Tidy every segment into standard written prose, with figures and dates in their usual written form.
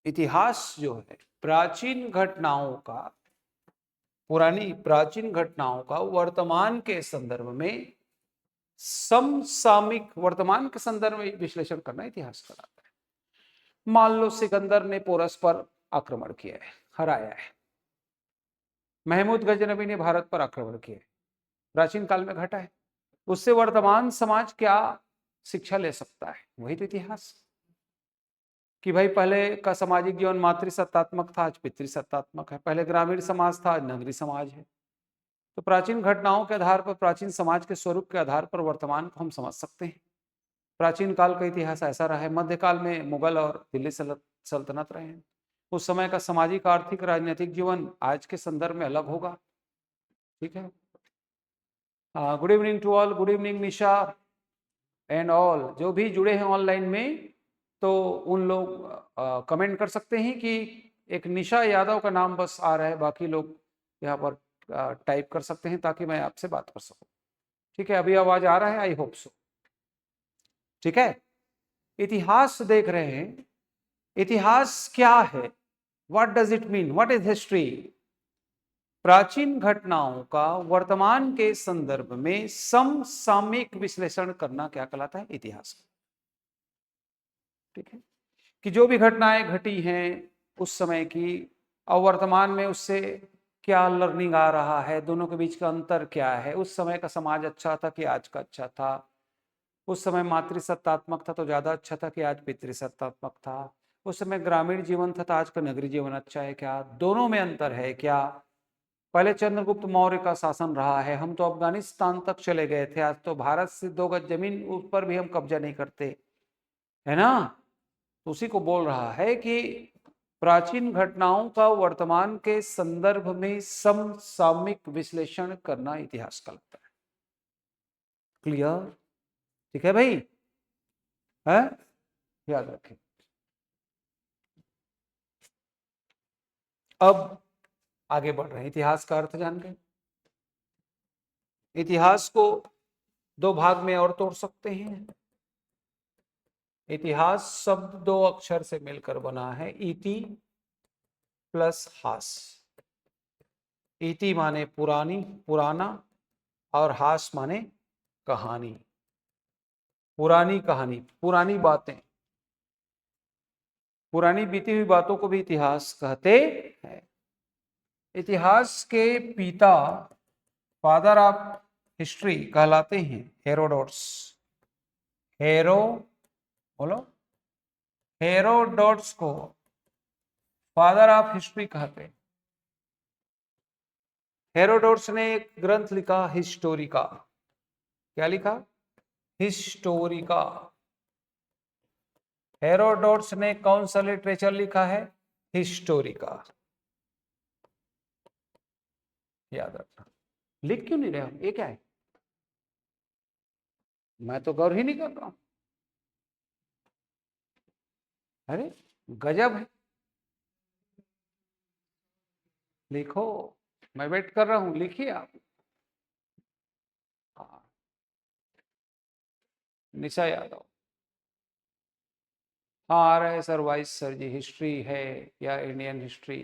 इतिहास जो है प्राचीन घटनाओं का, पुरानी प्राचीन घटनाओं का वर्तमान के संदर्भ में समसामयिक, वर्तमान के संदर्भ में विश्लेषण करना इतिहास कहलाता है। मान लो सिकंदर ने पोरस पर आक्रमण किया है, हराया है। महमूद गजनबी ने भारत पर आक्रमण किया है, प्राचीन काल में घटा है। उससे वर्तमान समाज क्या शिक्षा ले सकता है? वही तो इतिहास, कि भाई पहले का सामाजिक जीवन मातृसत्तात्मक था, आज पितृसत्तात्मक है। पहले ग्रामीण समाज था, आज नगरीय समाज है। तो प्राचीन घटनाओं के आधार पर, प्राचीन समाज के स्वरूप के आधार पर वर्तमान को हम समझ सकते हैं। प्राचीन काल का इतिहास ऐसा रहा है। मध्यकाल में मुगल और दिल्ली सल्तनत रहे हैं। उस समय का सामाजिक, आर्थिक, राजनीतिक जीवन आज के संदर्भ में अलग होगा। ठीक है। Good evening to all, good evening Nisha and all जो भी जुड़े हैं ऑनलाइन में। तो उन लोग कमेंट कर सकते हैं कि एक निशा यादव का नाम बस आ रहा है, बाकी लोग यहाँ पर टाइप कर सकते हैं ताकि मैं आपसे बात कर सकूं। ठीक है, अभी आवाज आ रहा है? I hope so. ठीक है, इतिहास देख रहे हैं। इतिहास क्या है? What does it mean? What is history? प्राचीन घटनाओं का वर्तमान के संदर्भ में समसामयिक विश्लेषण करना क्या कहलाता है? इतिहास। ठीक है, कि जो भी घटनाएं घटी हैं उस समय की और वर्तमान में उससे क्या लर्निंग आ रहा है, दोनों के बीच का अंतर क्या है। उस समय का समाज अच्छा था कि आज का अच्छा था? उस समय मातृसत्तात्मक था तो ज्यादा अच्छा था कि आज पितृसत्तात्मक था? उस समय ग्रामीण जीवन था तो आज का नगरीय जीवन अच्छा है क्या? दोनों में अंतर है क्या? पहले चंद्रगुप्त मौर्य का शासन रहा है, हम तो अफगानिस्तान तक चले गए थे, आज तो भारत से 2 गज जमीन ऊपर भी हम कब्जा नहीं करते, है ना? तो उसी को बोल रहा है कि प्राचीन घटनाओं का वर्तमान के संदर्भ में समसामयिक विश्लेषण करना इतिहास कहलाता है। क्लियर? ठीक है भाई, है? याद रखें। अब आगे बढ़ रहे हैं, इतिहास का अर्थ जान गए। इतिहास को 2 भाग में और तोड़ सकते हैं। इतिहास शब्द 2 अक्षर से मिलकर बना है, इति प्लस हास। इति माने पुरानी, पुराना, और हास माने कहानी, पुरानी कहानी, पुरानी बातें, पुरानी बीती हुई बातों को भी इतिहास कहते हैं। इतिहास के पिता, फादर ऑफ हिस्ट्री कहलाते हैं हेरोडोट्स। हेरो बोलो, हेरोडोट्स को फादर ऑफ हिस्ट्री कहते हैं। हेरोडोट्स ने एक ग्रंथ लिखा हिस्टोरिका। क्या लिखा? हिस्टोरिका। हेरोडोट्स ने कौन सा लिटरेचर लिखा है? हिस्टोरिका। याद रखना। लिख क्यों नहीं रहे हम? ये क्या है? मैं तो गौर ही नहीं कर रहा हूं। अरे गजब है, लिखो, मैं वेट कर रहा हूं, लिखिए आप। हाँ, निशा यादव। हाँ आ रहे सर, वाइस सर जी। हिस्ट्री है या इंडियन हिस्ट्री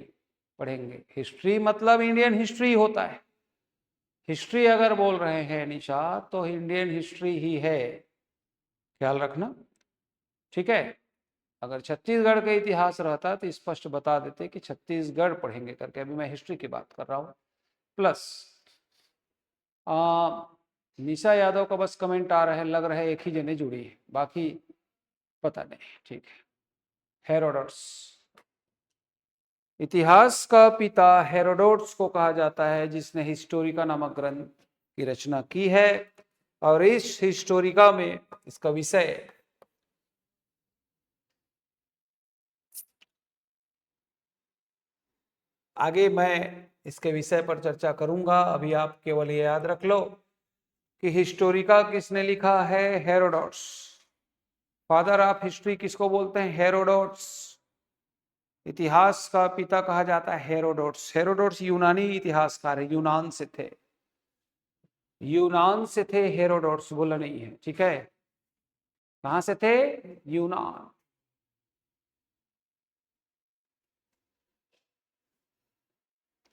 पढ़ेंगे? हिस्ट्री मतलब इंडियन हिस्ट्री होता है। हिस्ट्री अगर बोल रहे हैं निशा तो इंडियन हिस्ट्री ही है, ख्याल रखना। ठीक है, अगर छत्तीसगढ़ का इतिहास रहता तो स्पष्ट बता देते कि छत्तीसगढ़ पढ़ेंगे करके। अभी मैं हिस्ट्री की बात कर रहा हूं। प्लस निशा यादव का बस कमेंट आ रहा है, लग रहा है एक ही जने जुड़ी है, बाकी पता नहीं। ठीक है, हेरोडोट्स। इतिहास का पिता हेरोडोट्स को कहा जाता है, जिसने हिस्टोरिका नामक ग्रंथ की रचना की है। और इस हिस्टोरिका में इसका विषय आगे मैं इसके विषय पर चर्चा करूंगा। अभी आप केवल ये याद रख लो कि हिस्टोरिका किसने लिखा है? हेरोडोट्स। फादर ऑफ हिस्ट्री किसको बोलते हैं? हेरोडोट्स। इतिहास का पिता कहा जाता है हेरोडोट्स। हेरोडोट्स यूनानी इतिहासकार है, यूनान से थे। यूनान से थे हेरोडोट्स, बोला नहीं है, ठीक है? कहां से थे? यूनान।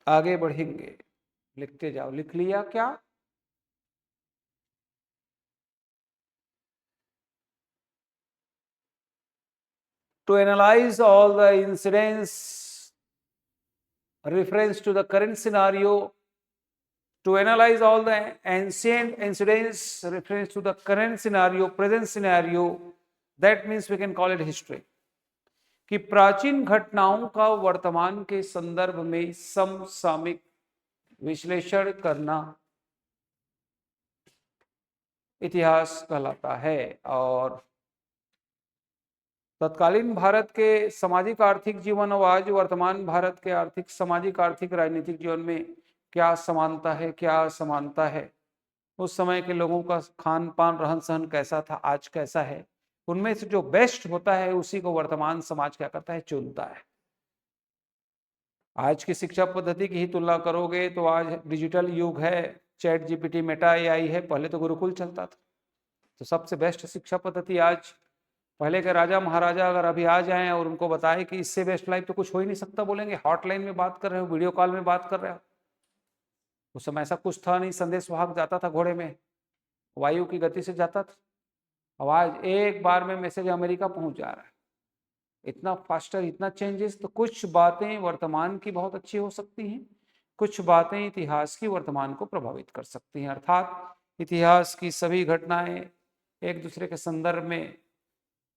आगे बढ़ेंगे, लिखते जाओ। लिख लिया क्या? To analyze all the incidents reference to the current scenario, to analyze all the ancient incidents reference to the current scenario, present scenario, that means we can call it history. कि प्राचीन घटनाओं का वर्तमान के संदर्भ में समसामयिक विश्लेषण करना इतिहास कहलाता है। और तत्कालीन भारत के सामाजिक आर्थिक जीवन और आज वर्तमान भारत के आर्थिक सामाजिक आर्थिक राजनीतिक जीवन में क्या समानता है, क्या असमानता है, उस समय के लोगों का खान पान रहन सहन कैसा था, आज कैसा है, उनमें से जो बेस्ट होता है उसी को वर्तमान समाज क्या करता है, चुनता है। आज की शिक्षा पद्धति की ही तुलना करोगे तो आज डिजिटल युग है, चैट जीपीटी, मेटा एआई है, पहले तो गुरुकुल चलता था। तो सबसे बेस्ट शिक्षा पद्धति आज, पहले के राजा महाराजा अगर अभी आ जाएं और उनको बताए कि इससे बेस्ट लाइफ तो कुछ हो ही नहीं सकता, बोलेंगे हॉटलाइन में बात कर रहे हो, वीडियो कॉल में बात कर रहे हो। उस समय ऐसा कुछ था नहीं, संदेश वाहक जाता था घोड़े में, वायु की गति से जाता था। अब आज एक बार में मैसेज अमेरिका पहुंच जा रहा है, इतना फास्टर, इतना चेंजेस। तो कुछ बातें वर्तमान की बहुत अच्छी हो सकती हैं, कुछ बातें इतिहास की वर्तमान को प्रभावित कर सकती हैं। अर्थात इतिहास की सभी घटनाएं एक दूसरे के संदर्भ में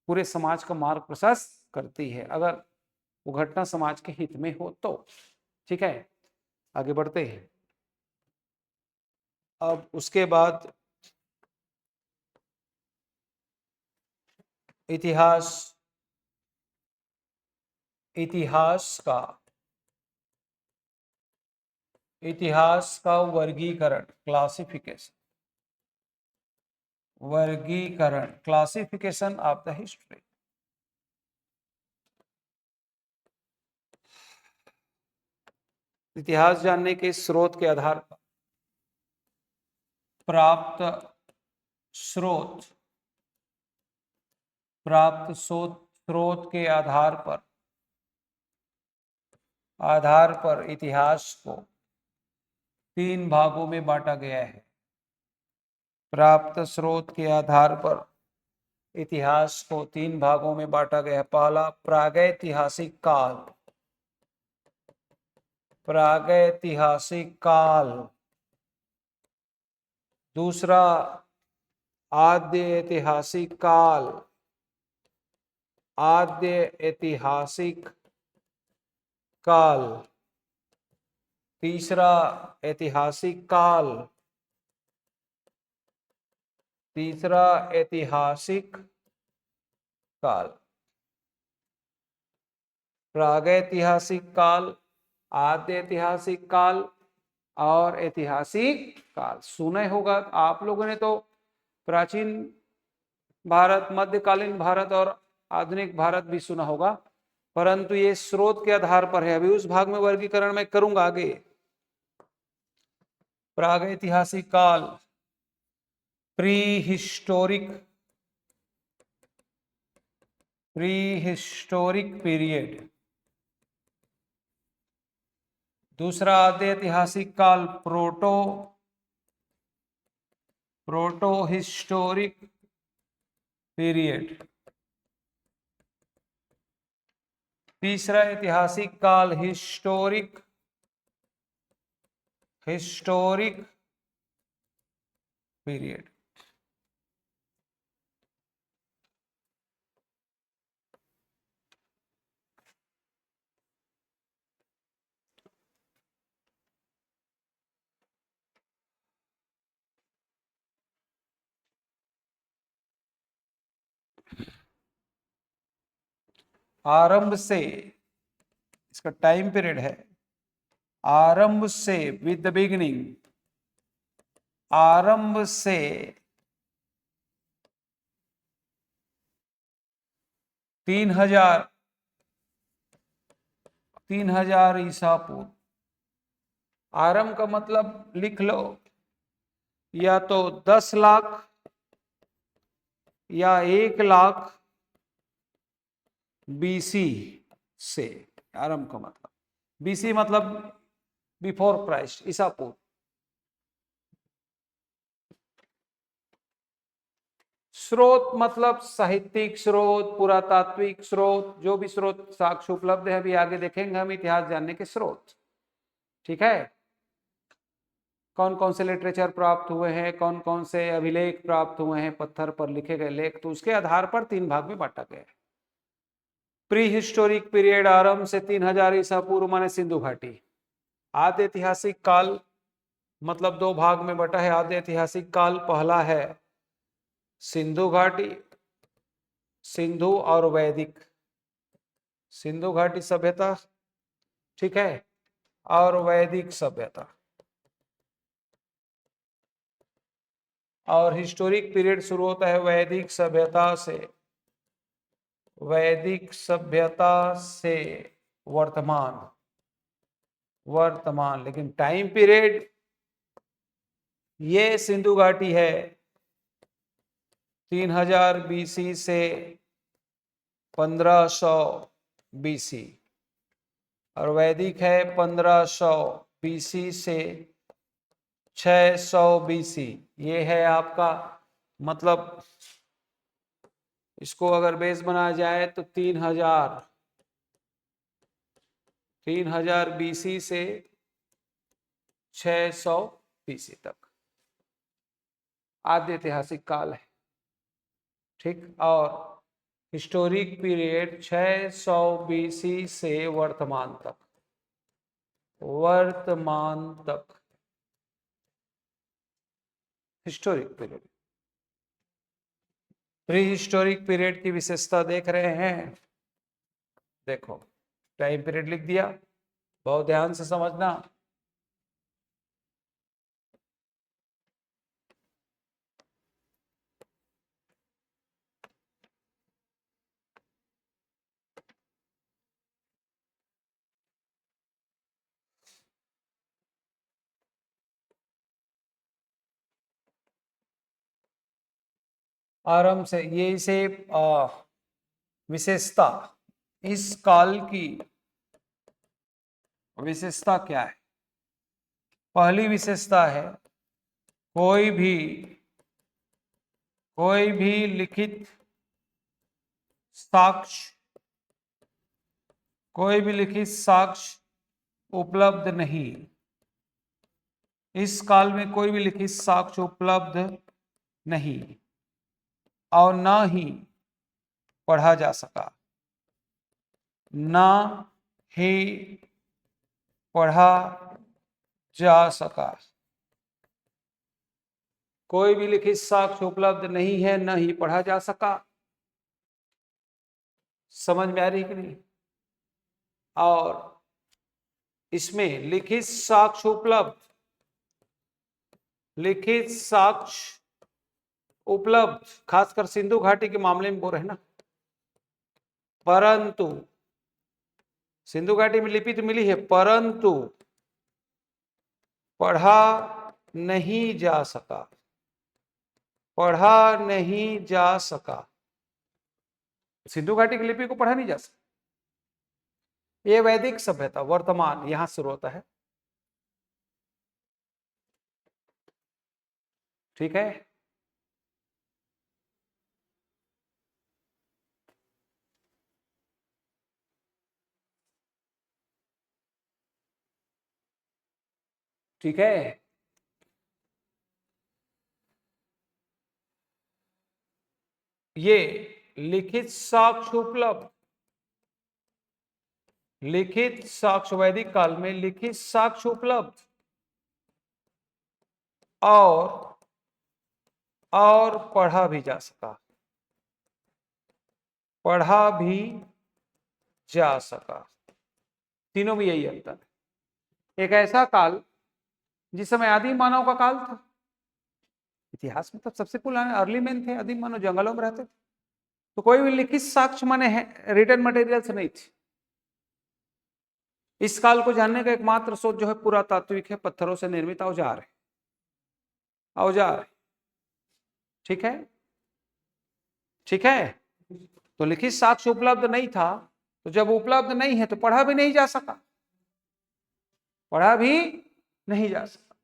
पूरे समाज का मार्ग प्रशस्त करती है, अगर वो घटना समाज के हित में हो तो। ठीक है, आगे बढ़ते हैं। अब उसके बाद इतिहास, इतिहास का वर्गीकरण, classification, classification of the history. इतिहास जानने के स्रोत के आधार पर, प्राप्त स्रोत के आधार पर इतिहास को 3 भागों में बांटा गया है। प्राप्त स्रोत के आधार पर इतिहास को 3 भागों में बांटा गया है। पहला प्रागैतिहासिक काल, दूसरा आद्य ऐतिहासिक काल, तीसरा ऐतिहासिक काल। प्रागैतिहासिक काल, आद्य ऐतिहासिक काल और ऐतिहासिक काल। सुने होगा आप लोगों ने तो प्राचीन भारत, मध्यकालीन भारत और आधुनिक भारत भी सुना होगा, परंतु ये स्रोत के आधार पर है। अभी उस भाग में वर्गीकरण मैं करूंगा आगे। प्रागैतिहासिक काल, प्री हिस्टोरिक पीरियड। दूसरा आद्य ऐतिहासिक काल, प्रोटो हिस्टोरिक पीरियड। तीसरा ऐतिहासिक काल, हिस्टोरिक पीरियड। आरंभ से, इसका टाइम पीरियड है, आरंभ से, विद द बिगिनिंग, आरंभ से 3000 ईसा पूर्व। आरंभ का मतलब लिख लो, या तो 10 लाख या 1 लाख बीसी से। आरंभ का मतलब, बीसी मतलब बिफोर क्राइस्ट, ईसा पूर्व। स्रोत मतलब साहित्यिक स्रोत, पुरातात्विक स्रोत, जो भी स्रोत साक्ष्य उपलब्ध है, अभी आगे देखेंगे हम इतिहास जानने के स्रोत। ठीक है, कौन कौन से लिटरेचर प्राप्त हुए हैं, कौन कौन से अभिलेख प्राप्त हुए हैं, पत्थर पर लिखे गए लेख, तो उसके आधार पर 3 भाग में बांटा गया है। प्री हिस्टोरिक पीरियड आरंभ से 3000 ईसा पूर्व माने सिंधु घाटी। आद्य ऐतिहासिक काल मतलब 2 भाग में बटा है। आद्य ऐतिहासिक काल पहला है सिंधु घाटी, सिंधु और वैदिक, सिंधु घाटी सभ्यता, ठीक है, और वैदिक सभ्यता। और हिस्टोरिक पीरियड शुरू होता है वैदिक सभ्यता से, वैदिक सभ्यता से वर्तमान, वर्तमान। लेकिन टाइम पीरियड ये सिंधु घाटी है 3000 बीसी से 1500 बीसी, और वैदिक है 1500 बीसी से 600 बीसी। ये है आपका मतलब, इसको अगर बेस बनाया जाए तो 3000 बीसी से 600 बीसी तक आद्य ऐतिहासिक काल है। ठीक, और हिस्टोरिक पीरियड 600 बीसी से वर्तमान तक, वर्तमान तक historic period. Pre historic period की विशेषता देख रहे हैं, देखो टाइम पीरियड लिख दिया, बहुत ध्यान से समझना। आरंभ से ये इसे विशेषता, इस काल की विशेषता क्या है? पहली विशेषता है कोई भी लिखित साक्ष्य, कोई भी लिखित साक्ष्य उपलब्ध नहीं। इस काल में कोई भी लिखित साक्ष्य उपलब्ध नहीं और ना ही पढ़ा जा सका, ना ही पढ़ा जा सका। कोई भी लिखित साक्ष्य उपलब्ध नहीं है, न ही पढ़ा जा सका। समझ में आ रही कि नहीं? और इसमें लिखित साक्ष्य उपलब्ध, लिखित साक्ष्य उपलब्ध खासकर सिंधु घाटी के मामले में बोल रहे हैं ना, परंतु सिंधु घाटी में लिपि तो मिली है परंतु पढ़ा नहीं जा सका, पढ़ा नहीं जा सका। सिंधु घाटी की लिपि को पढ़ा नहीं जा सका। ये वैदिक सभ्यता वर्तमान यहां शुरू होता है। ठीक है, ठीक है। ये लिखित साक्ष्य उपलब्ध, लिखित साक्ष्य वैदिक काल में लिखित साक्ष्य उपलब्ध और पढ़ा भी जा सका, पढ़ा भी जा सका। तीनों में यही अंतर है। एक ऐसा काल जिस समय आदि मानव का काल था, इतिहास में तो सबसे पुराने अर्ली मैन थे, आदि मानव जंगलों में रहते थे, तो कोई भी लिखित साक्ष्य माने रिटन मटेरियल्स नहीं थे। इस काल को जानने का एकमात्र स्रोत जो है पुरातात्विक है, पत्थरों से निर्मित औजार है, औजार। ठीक है, ठीक है। तो लिखित साक्ष्य उपलब्ध नहीं था, तो जब उपलब्ध नहीं है तो पढ़ा भी नहीं जा सका। पढ़ा भी नहीं जा सकता।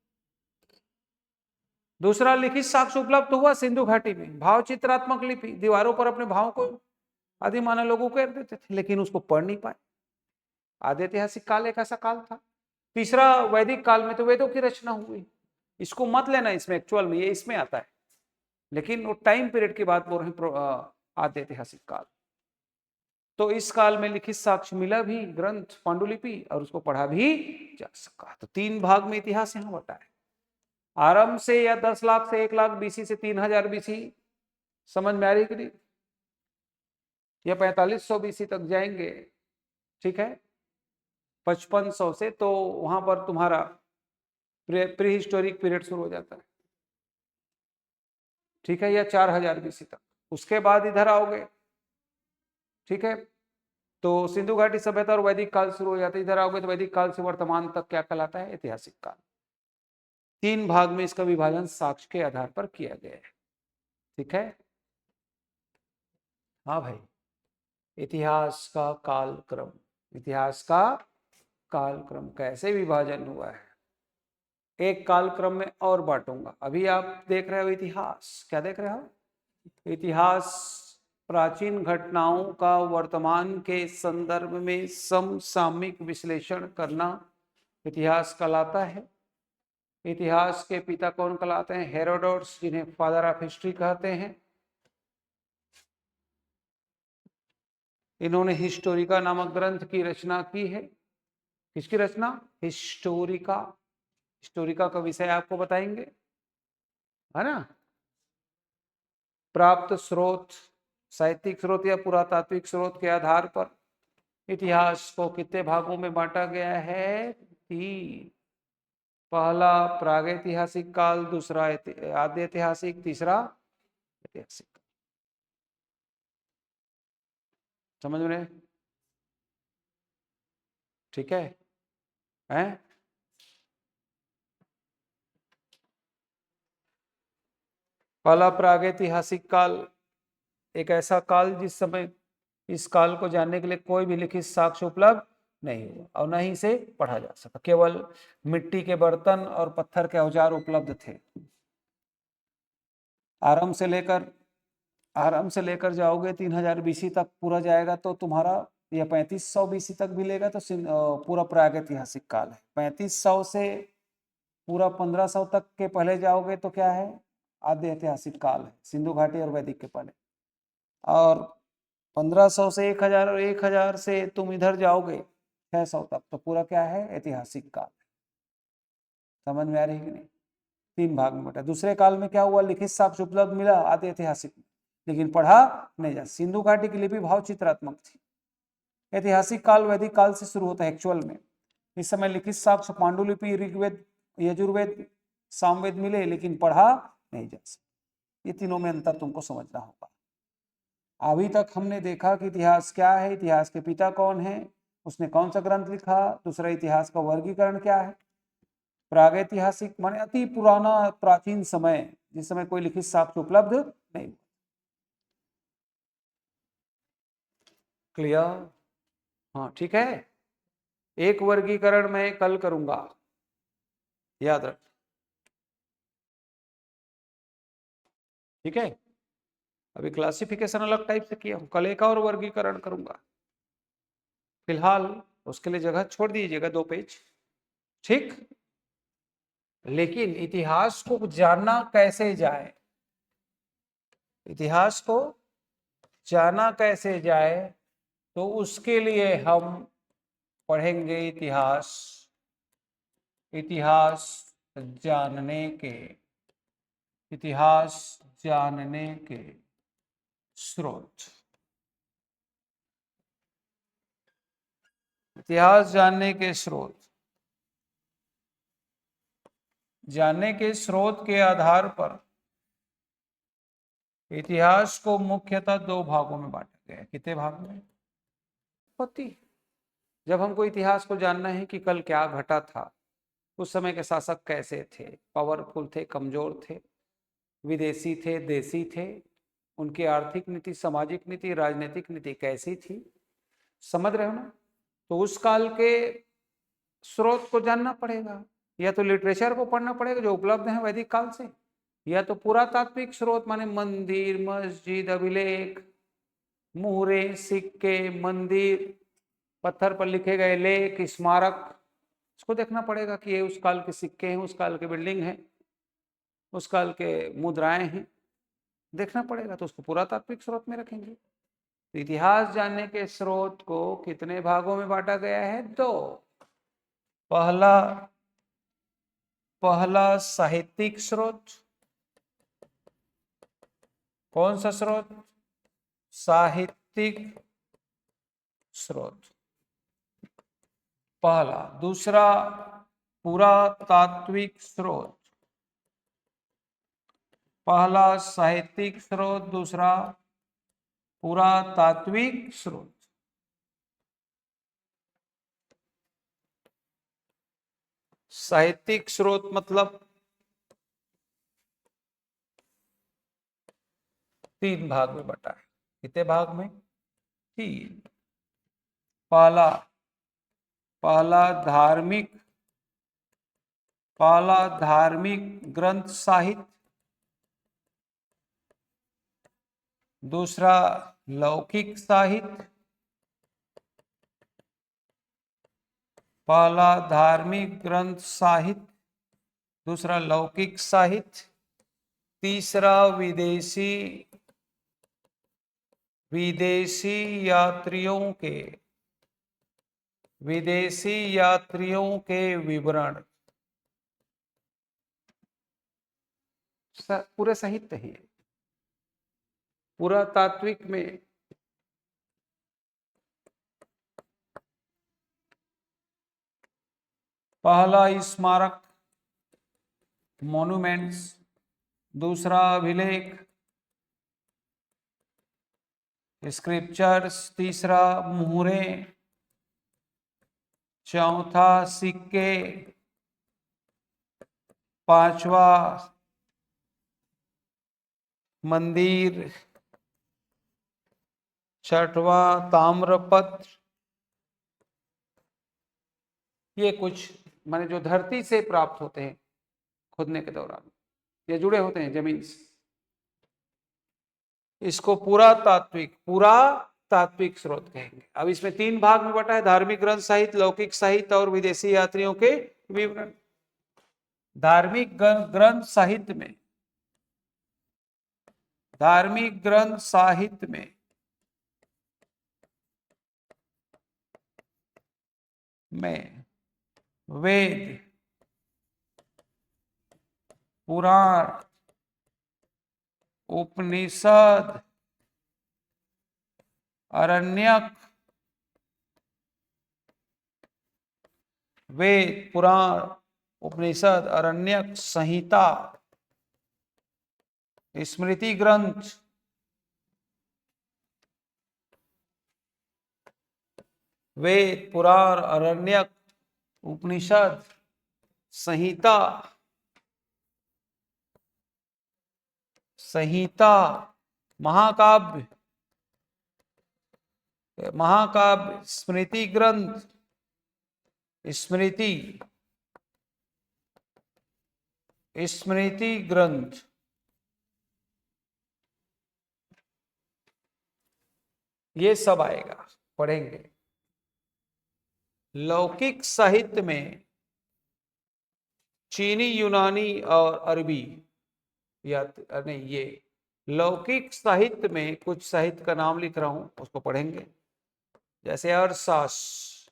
दूसरा, लिखित साक्ष्य उपलब्ध हुआ सिंधु घाटी में, भाव चित्रात्मक लिपि, दीवारों पर अपने भाव को आदि मानव लोगों को देते थे, लेकिन उसको पढ़ नहीं पाए। आदि ऐतिहासिक काल एक ऐसा काल था। तीसरा, वैदिक काल में तो वेदों की रचना हुई। इसको मत लेना इसमें, एक्चुअल में ये इसमें आता है, लेकिन वो टाइम पीरियड की बात बोल रहे हैं, आदि ऐतिहासिक काल। तो इस काल में लिखित साक्ष्य मिला भी, ग्रंथ पांडुलिपि, और उसको पढ़ा भी जा सका। तो 3 भाग में इतिहास यहां बटा है। आरंभ से या 10 लाख से 1 लाख बीसी से 3000 बीसी, समझ में आ रही कि नहीं, या 4500 बीसी तक जाएंगे, ठीक है, 5500 से तो वहां पर तुम्हारा प्री हिस्टोरिक पीरियड शुरू हो जाता है, ठीक है, या 4000 बीसी तक। उसके बाद इधर आओगे, ठीक है, तो सिंधु घाटी सभ्यता और वैदिक काल शुरू हो जाता है। इधर आओगे तो वैदिक काल से वर्तमान तक क्या कहलाता है, ऐतिहासिक काल। 3 भाग में इसका विभाजन साक्ष्य के आधार पर किया गया है, ठीक है। हाँ भाई, इतिहास का कालक्रम, इतिहास का कालक्रम कैसे विभाजन हुआ है, एक कालक्रम में और बांटूंगा। अभी आप देख रहे हो इतिहास, क्या देख रहे हो, इतिहास प्राचीन घटनाओं का वर्तमान के संदर्भ में समसामयिक विश्लेषण करना इतिहास कहलाता है। इतिहास के पिता कौन कहलाते हैं, हेरोडोट्स, जिन्हें फादर ऑफ हिस्ट्री कहते हैं। इन्होंने हिस्टोरिका नामक ग्रंथ की रचना की है। किसकी रचना, हिस्टोरिका। हिस्टोरिका का विषय आपको बताएंगे, है ना। प्राप्त स्रोत, साहित्यिक स्रोत या पुरातात्विक स्रोत के आधार पर इतिहास को कितने भागों में बांटा गया है, 3। पहला प्रागैतिहासिक काल, दूसरा आद्य ऐतिहासिक, तीसरा ऐतिहासिक। समझ में, ठीक है, हैं? पहला प्रागैतिहासिक काल एक ऐसा काल जिस समय इस काल को जानने के लिए कोई भी लिखित साक्ष्य उपलब्ध नहीं हुआ और न ही इसे पढ़ा जा सका। केवल मिट्टी के बर्तन और पत्थर के औजार उपलब्ध थे। आरंभ से लेकर जाओगे 3000 बीसी तक पूरा जाएगा तो तुम्हारा, या 3500 बीसी तक भी लेगा तो पूरा प्रागैतिहासिक काल है। 3500 से पूरा 1500 तक के पहले जाओगे तो क्या है, आद्य ऐतिहासिक काल है, सिंधु घाटी और वैदिक के पहले। और 1500 से 1000 और 1000 से तुम इधर जाओगे 600 तक तो पूरा क्या है, ऐतिहासिक काल। समझ में आ रही है कि नहीं, 3 भाग में बटा। दूसरे काल में क्या हुआ, लिखित साक्ष्य उपलब्ध मिला आदि ऐतिहासिक में, लेकिन पढ़ा नहीं जा। सिंधु घाटी की लिपि भाव चित्रात्मक थी। ऐतिहासिक काल वैदिक काल से शुरू होता है एक्चुअल में। इस समय लिखित साक्ष्य पांडुलिपि, ऋग्वेद, यजुर्वेद, सामवेद मिले, लेकिन पढ़ा नहीं जा सकता। ये तीनों में अंतर तुमको समझना होगा। अभी तक हमने देखा कि इतिहास क्या है, इतिहास के पिता कौन है, उसने कौन सा ग्रंथ लिखा, दूसरा इतिहास का वर्गीकरण क्या है। प्रागैतिहासिक माने अति पुराना, प्राचीन समय, जिस समय कोई लिखित साक्ष्य उपलब्ध नहीं। क्लियर, हाँ ठीक है। एक वर्गीकरण मैं कल करूंगा, याद रख, ठीक है। अभी क्लासिफिकेशन अलग टाइप से किया हूं, कल एक और वर्गीकरण करूंगा। फिलहाल उसके लिए जगह छोड़ दीजिएगा 2 पेज, ठीक। लेकिन इतिहास को जानना कैसे जाए, इतिहास को जाना कैसे जाए, तो उसके लिए हम पढ़ेंगे इतिहास, इतिहास जानने के, इतिहास जानने के स्रोत। इतिहास जानने के स्रोत, जानने के स्रोत के आधार पर इतिहास को मुख्यतः 2 भागों में बांटा गया है। कितने भाग में, होती। जब हमको इतिहास को जानना है कि कल क्या घटा था, उस समय के शासक कैसे थे, पावरफुल थे, कमजोर थे, विदेशी थे, देसी थे, उनकी आर्थिक नीति, सामाजिक नीति, राजनीतिक नीति कैसी थी, समझ रहे हो ना। तो उस काल के स्रोत को जानना पड़ेगा, या तो लिटरेचर को पढ़ना पड़ेगा जो उपलब्ध है वैदिक काल से, या तो पुरातात्विक स्रोत माने मंदिर, मस्जिद, अभिलेख, मुहरे, सिक्के, मंदिर, पत्थर पर लिखे गए लेख, स्मारक, इसको देखना पड़ेगा कि ये उस काल के सिक्के हैं, उस काल के बिल्डिंग हैं, उस काल के मुद्राएं हैं, देखना पड़ेगा, तो उसको पुरातात्विक स्रोत में रखेंगे। तो इतिहास जानने के स्रोत को कितने भागों में बांटा गया है? दो। पहला साहित्यिक स्रोत। कौन सा स्रोत? साहित्यिक स्रोत पहला। दूसरा पुरातात्विक स्रोत। पहला साहित्यिक स्रोत, दूसरा पुरातात्विक स्रोत। साहित्यिक स्रोत मतलब 3 भाग में बटा है। कितने भाग में? 3। पहला धार्मिक ग्रंथ साहित्य, दूसरा लौकिक साहित्य। पहला धार्मिक ग्रंथ साहित्य, दूसरा लौकिक साहित्य, तीसरा विदेशी यात्रियों के विवरण। पूरे साहित्य ही है। पुरातात्विक में पहला स्मारक मॉन्यूमेंट्स, दूसरा अभिलेख स्क्रिप्चर्स, तीसरा मुहरे, चौथा सिक्के, पांचवा मंदिर, छठवां ताम्रपत्र। ये कुछ माने जो धरती से प्राप्त होते हैं खोदने के दौरान, ये जुड़े होते हैं जमीन से, इसको पुरातात्विक स्रोत कहेंगे। अब इसमें 3 भाग में बटा है, धार्मिक ग्रंथ साहित्य, लौकिक साहित्य और विदेशी यात्रियों के विवरण। धार्मिक ग्रंथ साहित्य में वेद, पुराण, उपनिषद, आरण्यक, वेद, पुराण, उपनिषद, आरण्यक, संहिता, स्मृति ग्रंथ, वेद, पुराण, आरण्यक, उपनिषद, संहिता, महाकाव्य, स्मृति ग्रंथ, स्मृति ग्रंथ, ये सब आएगा, पढ़ेंगे। लौकिक साहित्य में चीनी, यूनानी और अरबी, या नहीं, ये लौकिक साहित्य में कुछ साहित्य का नाम लिख रहा हूं, उसको पढ़ेंगे। जैसे अर्थशास्त्र,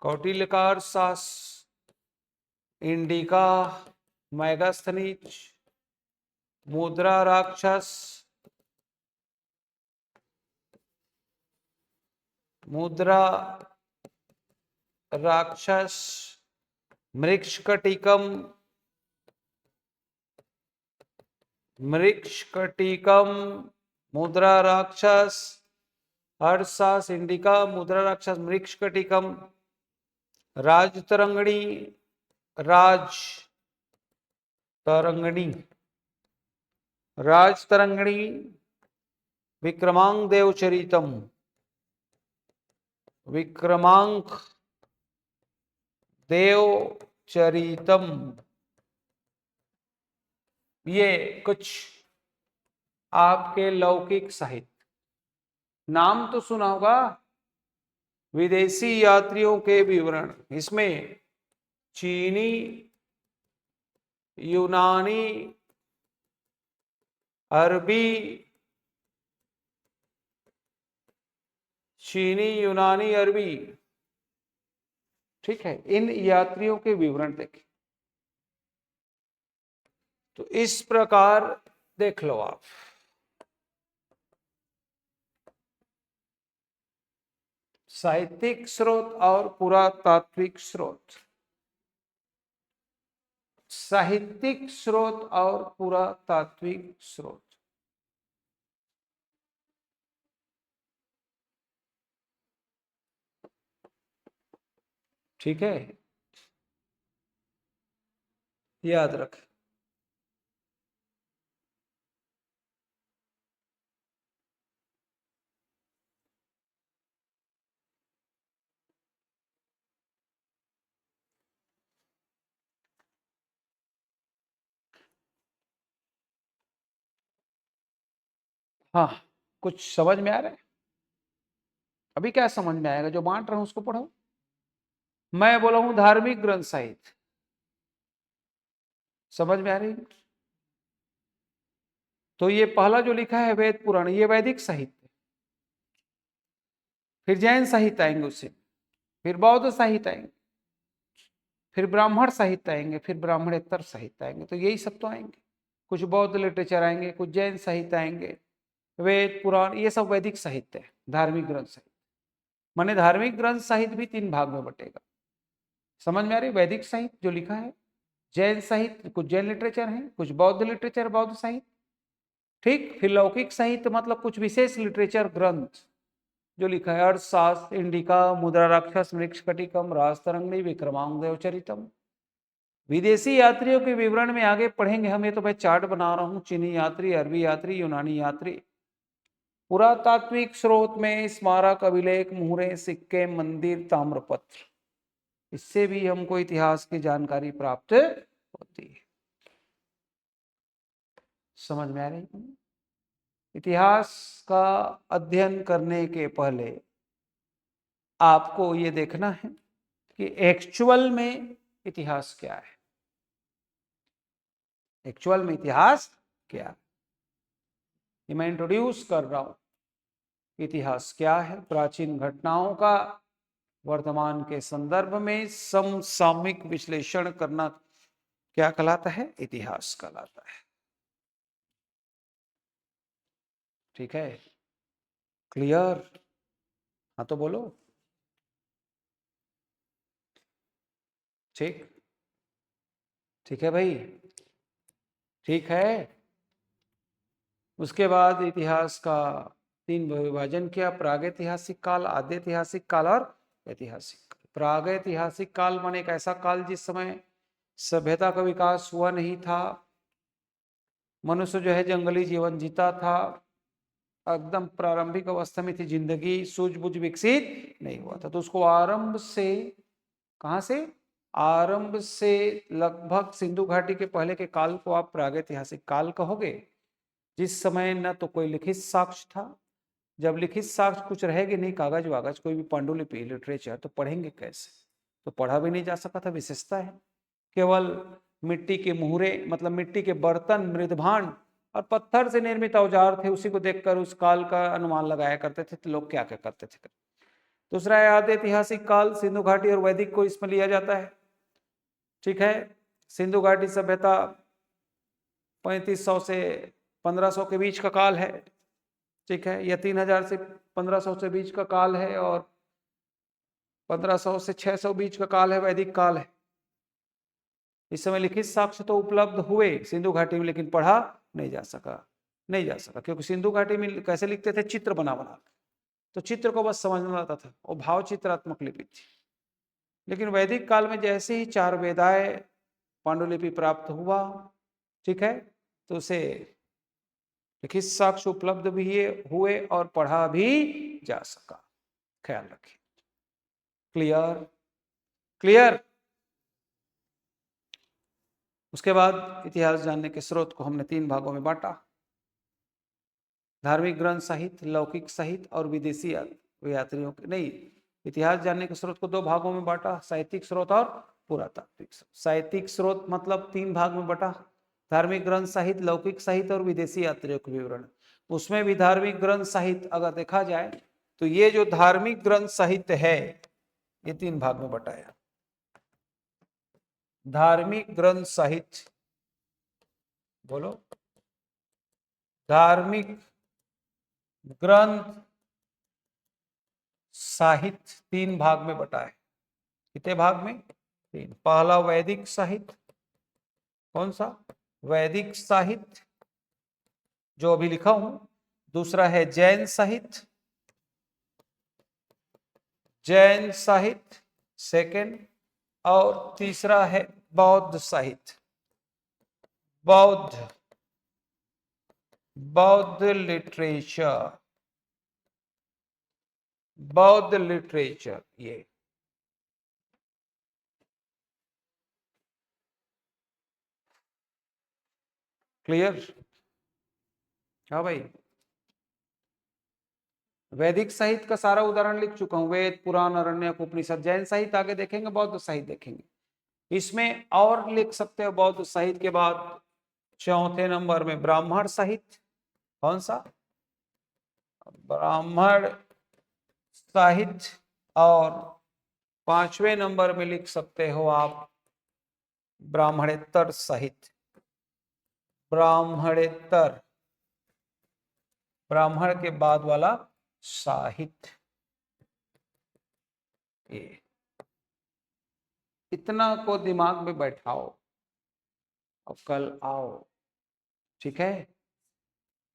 कौटिल्य का अर्थशास्त्र, इंडिका, मैगस्थनीज, मुद्रा राक्षस, मृक्षकटिकम, मुद्रा राक्षस, अर्थशास्त्र, इंडिका, मुद्रा राक्षस, मृक्षकटिकम, राजतरंगिणी, विक्रमांक देवचरितम, ये कुछ आपके लौकिक साहित्य, नाम तो सुना होगा, विदेशी यात्रियों के विवरण, इसमें चीनी, यूनानी, अरबी, चीनी, यूनानी, अरबी, ठीक है, इन यात्रियों के विवरण देखें। तो इस प्रकार देख लो आप, साहित्यिक स्रोत और पुरातात्विक स्रोत, साहित्यिक स्रोत और पुरातात्विक स्रोत, ठीक है, याद रख। हाँ, कुछ समझ में आ रहा है? अभी क्या समझ में आएगा? जो बांट रहा हूं उसको पढ़ो। मैं बोला हूं धार्मिक ग्रंथ साहित्य, समझ में आ रही है? तो ये पहला जो लिखा है वेद पुराण, ये वैदिक साहित्य, फिर जैन साहित्य आएंगे उससे, फिर बौद्ध साहित्य आएंगे, फिर ब्राह्मण साहित्य आएंगे, फिर ब्राह्मणेतर साहित्य आएंगे। तो यही सब तो आएंगे, कुछ बौद्ध लिटरेचर आएंगे, कुछ जैन साहित्य आएंगे, वेद पुराण, ये सब वैदिक साहित्य है, धार्मिक ग्रंथ साहित्य। माने धार्मिक ग्रंथ साहित्य भी 3 भाग में बटेगा, समझ में आ रही? वैदिक साहित्य जो लिखा है, जैन साहित्य, कुछ जैन लिटरेचर है, कुछ बौद्ध लिटरेचर, बौद्ध साहित्य, ठीक। फिर लौकिक साहित्य मतलब कुछ विशेष लिटरेचर ग्रंथ जो लिखा है, अर्थशास्त्र, इंडिका, मुद्रा राक्षस, मृक्षकटिकम, राजतरंगिणी, विक्रमांक देवचरितम। विदेशी यात्रियों के विवरण में आगे पढ़ेंगे हम, ये तो मैं चार्ट बना रहा हूं। चीनी यात्री, अरबी यात्री, यूनानी यात्री। पुरातात्विक स्रोत में स्मारक, अभिलेख, मुहरे, सिक्के, मंदिर, ताम्रपत्र, इससे भी हमको इतिहास की जानकारी प्राप्त होती है। समझ में आ रही है? इतिहास का अध्ययन करने के पहले आपको ये देखना है कि एक्चुअल में इतिहास क्या है, एक्चुअल में इतिहास क्या है। ये मैं इंट्रोड्यूस कर रहा हूं, इतिहास क्या है, प्राचीन घटनाओं का वर्तमान के संदर्भ में समसामयिक विश्लेषण करना क्या कहलाता है? इतिहास कहलाता है। ठीक है, क्लियर? हाँ तो बोलो। ठीक, ठीक है भाई, ठीक है। उसके बाद इतिहास का 3 विभाजन किया, प्रागैतिहासिक काल, आद्य ऐतिहासिक काल और ऐतिहासिक काल। प्रागैतिहासिक काल माने एक ऐसा काल जिस समय सभ्यता का विकास हुआ नहीं था, मनुष्य जो है जंगली जीवन जीता था, एकदम प्रारंभिक अवस्था में थी जिंदगी, सूझबूझ विकसित नहीं हुआ था। तो उसको आरंभ से, कहां से? आरंभ से लगभग सिंधु घाटी के पहले के काल को आप प्रागैतिहासिक काल कहोगे, जिस समय न तो कोई लिखित साक्ष्य था। जब लिखित साक्ष्य कुछ रहेगी नहीं, कागज वागज, कोई भी पांडुलिपि, लिटरेचर, तो पढ़ेंगे कैसे? तो पढ़ा भी नहीं जा सका था, विशेषता है। केवल मिट्टी के मुहरे, मतलब मिट्टी के बर्तन, मृदभांड और पत्थर से निर्मित औजार थे, उसी को देखकर उस काल का अनुमान लगाया करते थे। तो लोग क्या क्या करते थे? दूसरा है आद्य ऐतिहासिक काल, सिंधु घाटी और वैदिक को इसमें लिया जाता है। ठीक है, सिंधु घाटी सभ्यता 3500 से 1500 के बीच का काल है। ठीक है, या 3000 से 1500 से बीच का काल है, और 1500 से 600 बीच का काल है, वैदिक काल है। इस समय लिखित साक्ष्य तो उपलब्ध हुए सिंधु घाटी में, लेकिन पढ़ा नहीं जा सका, नहीं जा सका, क्योंकि सिंधु घाटी में कैसे लिखते थे? चित्र बना बना, तो चित्र को बस समझ में आता था, और भाव चित्रात्मक लिपि थी। लेकिन वैदिक काल में जैसे ही 4 वेदाएं पांडुलिपि प्राप्त हुआ, ठीक है, तो उसे लिखित साक्ष्य उपलब्ध भी हुए और पढ़ा भी जा सका। ख्याल रखिए। क्लियर? क्लियर? उसके बाद इतिहास जानने के स्रोत को हमने 3 भागों में बांटा, धार्मिक ग्रंथ साहित्य, लौकिक साहित्य और विदेशी यात्रियों के नहीं, इतिहास जानने के स्रोत को 2 भागों में बांटा, साहित्यिक स्रोत और पुरातात्विक स्रोत। साहित्यिक स्रोत मतलब 3 भाग में बटा, धार्मिक ग्रंथ साहित्य, लौकिक साहित्य और विदेशी यात्रियों के विवरण। उसमें भी धार्मिक ग्रंथ साहित्य अगर देखा जाए तो ये जो धार्मिक ग्रंथ साहित्य है ये 3 भाग में बटाया। धार्मिक ग्रंथ साहित्य, बोलो, धार्मिक ग्रंथ साहित्य 3 भाग में बटा है। कितने भाग में? 3। पहला वैदिक साहित्य, कौन सा? वैदिक साहित्य जो अभी लिखा हूं। दूसरा है जैन साहित्य, जैन साहित्य सेकंड, और तीसरा है बौद्ध साहित्य, बौद्ध लिटरेचर, बौद्ध लिटरेचर। ये क्लियर? हाँ भाई, वैदिक साहित्य का सारा उदाहरण लिख चुका हूं, वेद, पुराण, अरण्यक, उपनिषद। जैन साहित्य आगे देखेंगे, बौद्ध साहित्य देखेंगे। इसमें और लिख सकते हो बौद्ध साहित्य के बाद 4थे नंबर में ब्राह्मण साहित्य। कौन सा? ब्राह्मण साहित्य। और 5वें नंबर में लिख सकते हो आप ब्राह्मणेतर साहित्य। ब्राह्मणेतर, ब्राह्मण के बाद वाला साहित्य। ये इतना को दिमाग में बैठाओ, अब कल आओ। ठीक है?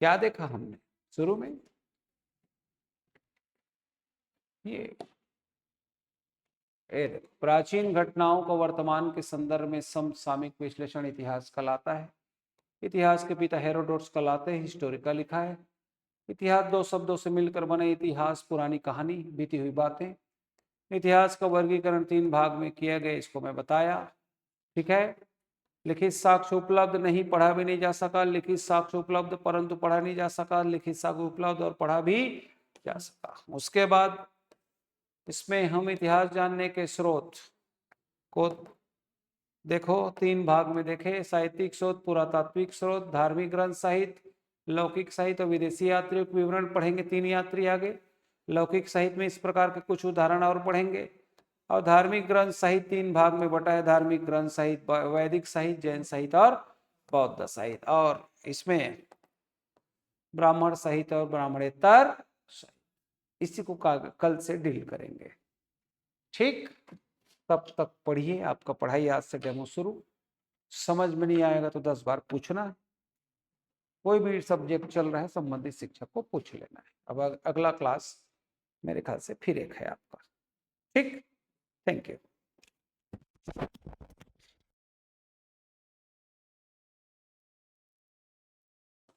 क्या देखा हमने शुरू में? ये प्राचीन घटनाओं को वर्तमान के संदर्भ में समसामयिक विश्लेषण इतिहास कहलाता है। इतिहास के पिता हेरोडोटस कहलाते हैं, हिस्टोरिका लिखा है। इतिहास 2 शब्दों से मिलकर बने, इतिहास पुरानी कहानी, बीती हुई बातें। इतिहास का वर्गीकरण 3 भाग में किया गया, इसको मैं बताया। ठीक है? लिखित साक्ष्य उपलब्ध नहीं, पढ़ा भी नहीं जा सका। लिखित साक्ष्य उपलब्ध परंतु पढ़ा नहीं जा सका। लिखित साक्ष्य उपलब्ध और पढ़ा भी जा सका। उसके बाद इसमें हम इतिहास जानने के स्रोत को देखो 3 भाग में देखे, साहित्यिक स्रोत, पुरातात्विक स्रोत, धार्मिक ग्रंथ साहित्य, लौकिक साहित्य और विदेशी यात्रियों के विवरण पढ़ेंगे। 3 यात्री आगे। लौकिक साहित्य में इस प्रकार के कुछ उदाहरण और पढ़ेंगे। और धार्मिक ग्रंथ साहित्य 3 भाग में बटा है, धार्मिक ग्रंथ साहित्य, वैदिक साहित्य, जैन साहित्य और बौद्ध साहित्य। और इसमें ब्राह्मण साहित्य और ब्राह्मणेतर, इसी को कल से डील करेंगे। ठीक? तब तक पढ़िए, आपका पढ़ाई आज से डेमो शुरू। समझ में नहीं आएगा तो 10 बार पूछना। कोई भी सब्जेक्ट चल रहा है संबंधित शिक्षक को पूछ लेना है। अब अगला क्लास मेरे ख्याल से फिर एक है आपका। ठीक? Thank you.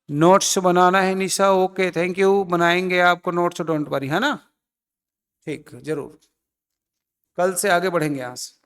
नोट्स बनाना है निशा? Okay, thank you. बनाएंगे आपको नोट्स, डोंट वरी, है ना? ठीक, जरूर। कल से आगे बढ़ेंगे यहाँ से।